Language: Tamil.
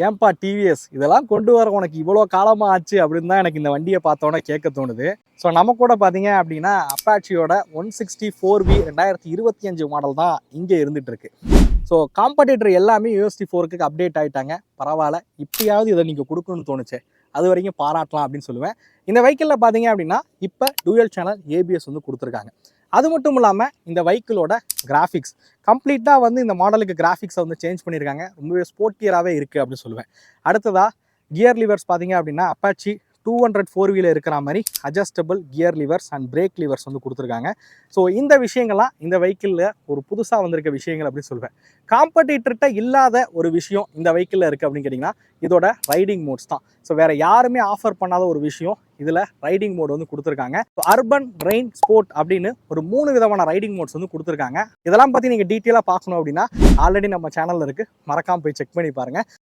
ஏன்பா டிவிஎஸ் இதெல்லாம் கொண்டு வர உனக்கு இவ்வளோ காலமாக ஆச்சு அப்படின்னு தான் எனக்கு இந்த வண்டியை பார்த்தோன்னே கேட்க தோணுது. ஸோ நம்ம கூட பார்த்தீங்க அப்படின்னா அப்பாச்சியோட 164V 2025 மாடல் தான் இங்கே இருந்துட்டு இருக்கு. ஸோ காம்படிட்டர் எல்லாமே UST4க்கு அப்டேட் ஆகிட்டாங்க. பரவாயில்ல, இப்பயாவது இதை நீங்கள் கொடுக்கணும்னு தோணுச்சு, அது வரைக்கும் பாராட்டலாம் அப்படின்னு சொல்லுவேன். இந்த வெஹிக்கிளில் பார்த்தீங்க அப்படின்னா இப்போ டூயல் சேனல் ஏபிஎஸ் வந்து கொடுத்துருக்காங்க. அது மட்டும் இல்லாமல் இந்த வெஹிக்கிளோட கிராஃபிக்ஸ் கம்ப்ளீட்டாக வந்து இந்த மாடலுக்கு கிராஃபிக்ஸை வந்து சேஞ்ச் பண்ணியிருக்காங்க. ரொம்பவே ஸ்போர்ட்டியராகவே இருக்குது அப்படின்னு சொல்லுவேன். அடுத்ததாக கியர் லிவர்ஸ் பார்த்தீங்க அப்படின்னா அப்பாச்சி 204 இருக்கிற மாதிரி adjustable gear levers and break levers வந்து கொடுத்துருக்காங்க. ஸோ இந்த விஷயங்கள்லாம் இந்த வெஹிக்கிளில் ஒரு புதுசாக வந்திருக்க விஷயங்கள் அப்படின்னு சொல்லுவேன். காம்படிட்டர்கிட்ட இல்லாத ஒரு விஷயம் இந்த வெஹிக்கிளில் இருக்குது அப்படின்னு கேட்டிங்கன்னா இதோட ரைடிங் மோட்ஸ் தான். ஸோ வேறு யாருமே ஆஃபர் பண்ணாத ஒரு விஷயம் இதில் ரைடிங் மோட் வந்து கொடுத்துருக்காங்க. அர்பன், ரெயின், ஸ்போர்ட் அப்படின்னு ஒரு 3 விதமான ரைடிங் மோட்ஸ் வந்து கொடுத்துருக்காங்க. இதெல்லாம் பற்றி நீங்கள் டீட்டெயிலாக பார்க்கணும் அப்படின்னா ஆல்ரெடி நம்ம சேனலில் இருக்குது, மறக்காமல் போய் செக் பண்ணி பாருங்கள்.